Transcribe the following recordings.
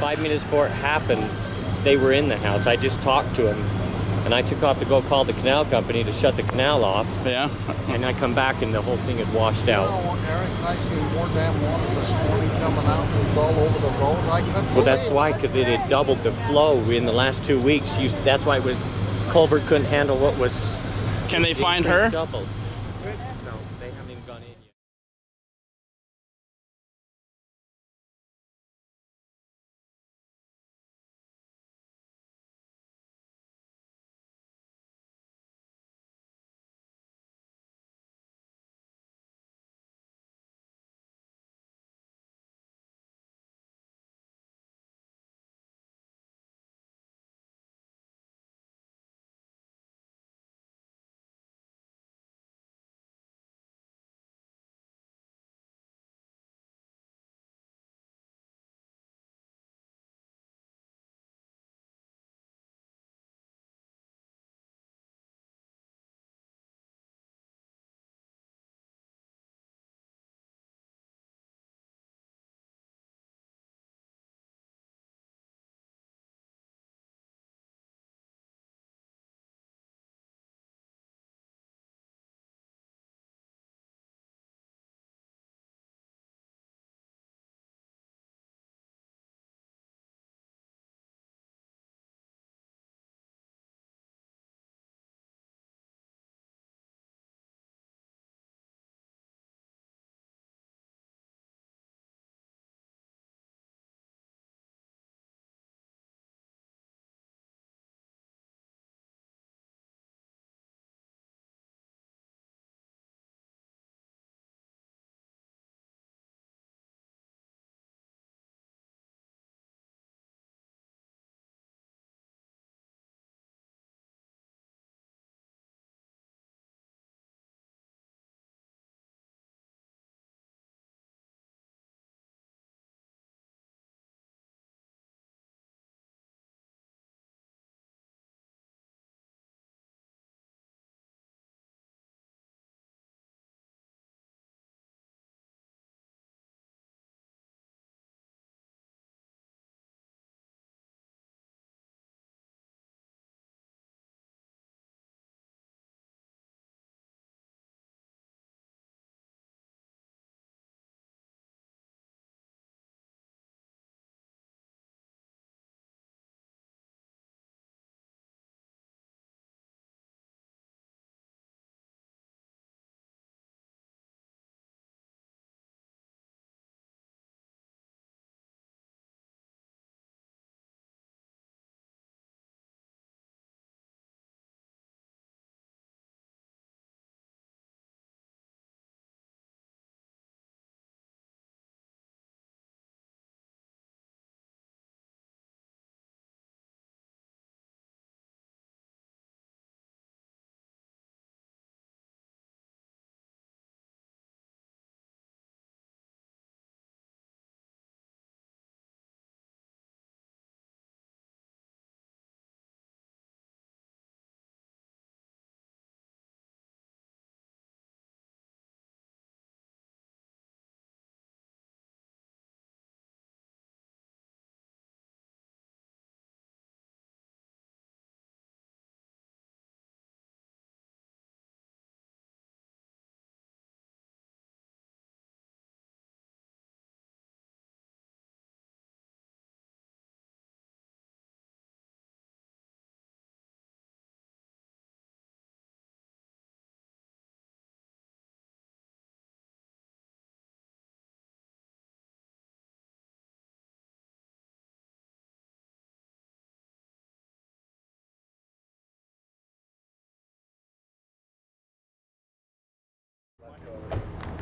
5 minutes before it happened, they were in the house. I just talked to him, and I took off to go call the canal company to shut the canal off. Yeah. And I come back and the whole thing had washed out. You know, Eric, I seen more damn water this morning coming out. It was all over the road. I couldn't Well, that's believe why, it. because it had doubled the flow in the last 2 weeks. That's why it was culvert couldn't handle what was. Can they find her? Doubled. No, they haven't even gone in yet.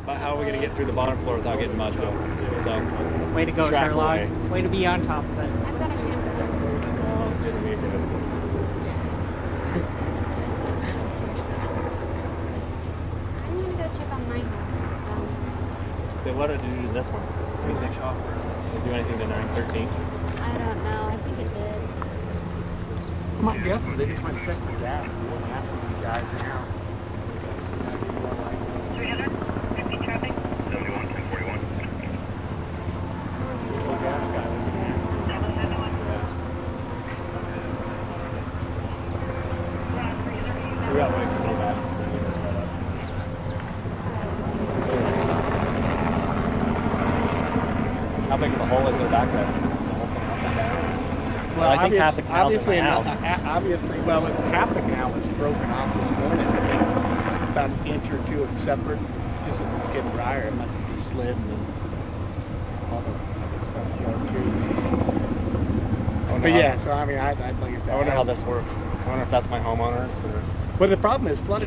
But how are we going to get through the bottom floor without getting mud though? So, way to go, Sherlock. Way to be on top of it. I've got a few steps. I'm gonna go check on my house. so what did you do to this one? Did they do anything to 913? I don't know. I think it did. My guess is they just went to check the gas. They won't ask for these guys now. 350 traffic. 71, 1041. hole is there back there? The whole thing up and down? Well, I think half the canal's obviously, in my house. obviously, well, half the canal was broken off this morning. About an inch or two of separate, just as it's getting drier. It must have just slid and then all the stuff, trees. But yeah, so I mean, like I said, I wonder how this works. I wonder if that's my homeowners or. But the problem is flood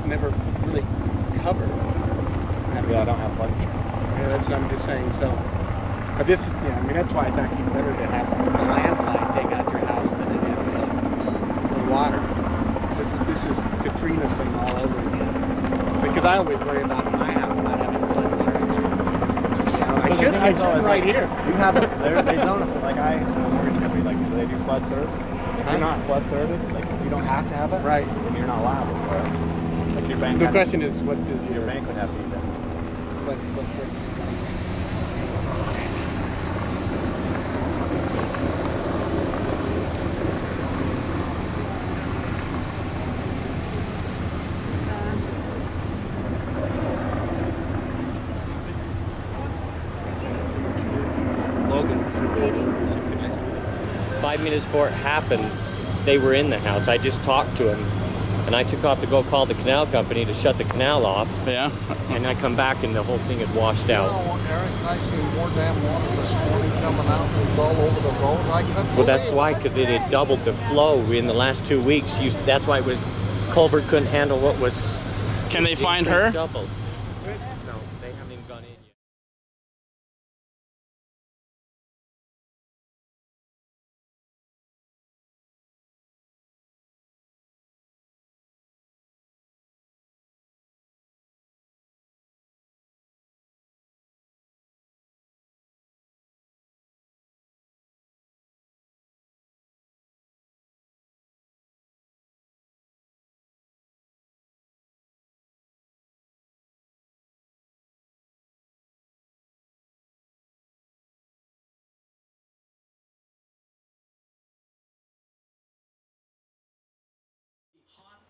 never really covered. Yeah, I don't have flood insurance. Yeah, that's what I'm just saying. So, but this is, I mean, that's why it's actually better to have the landslide take out your house than it is the water. This is Katrina thing all over again. Because I always worry about my house not having flood insurance. You know, I should right here. You have it. They zone it. Like a mortgage company, like do they do flood serves? If you're not flood served, like you don't have to have it. Right. Then you're not liable for it. Like your bank. The question is, what does your bank would have to do that. But Logan. 5 minutes before it happened, they were in the house. I just talked to him, and I took off to go call the canal company to shut the canal off. Yeah. And I come back and the whole thing had washed out. Eric, I seen more damn water this morning coming out. It was all over the road. I couldn't Well, that's believe why, it. because it had doubled the flow in the last 2 weeks. That's why it was culvert couldn't handle what was. Can they find her? Doubled. No, they haven't even gone in yet.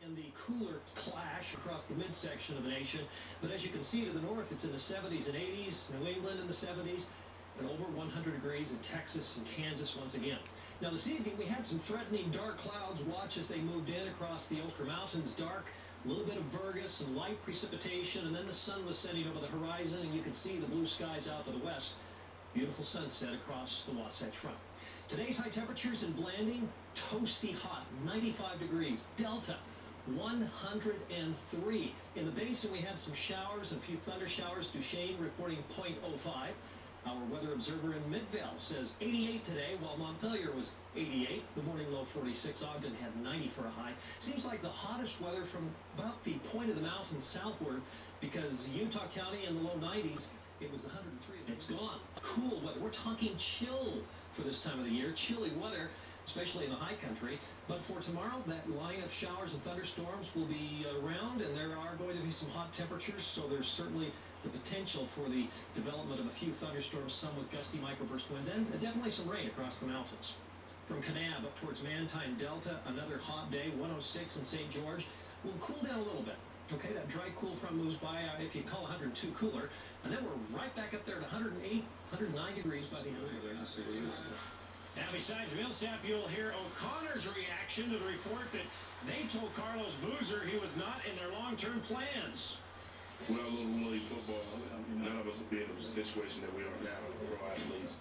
And the cooler clash across the midsection of the nation. But as you can see to the north, it's in the 70s and 80s, New England in the 70s, and over 100 degrees in Texas and Kansas once again. Now this evening we had some threatening dark clouds. Watch as they moved in across the Ochre Mountains. Dark, a little bit of virgus and light precipitation, and then the sun was setting over the horizon, and you could see the blue skies out to the west. Beautiful sunset across the Wasatch Front. Today's high temperatures in Blanding, toasty hot, 95 degrees. Delta, 103. In the basin, we had some showers, a few thunder showers. Duchesne reporting 0.05. Our weather observer in Midvale says 88 today, while Montpelier was 88. The morning low 46. Ogden had 90 for a high. Seems like the hottest weather from about the point of the mountains southward, because Utah County in the low 90s, it was 103. It's gone. Cool weather. We're talking chill for this time of the year. Chilly weather, especially in the high country. But for tomorrow, that line of showers and thunderstorms will be around, and there are going to be some hot temperatures, so there's certainly the potential for the development of a few thunderstorms, some with gusty microburst winds, and definitely some rain across the mountains. From Kanab up towards Mantine Delta, another hot day, 106 in St. George. We'll cool down a little bit. Okay, that dry cool front moves by, if you call 102 cooler, and then we're right back up there at 108, 109 degrees by the end of the day. Now, besides Millsap, you'll hear O'Connor's reaction to the report that they told Carlos Boozer he was not in their long-term plans. Well, little league football, none of us will be in the situation that we are now, pro athletes.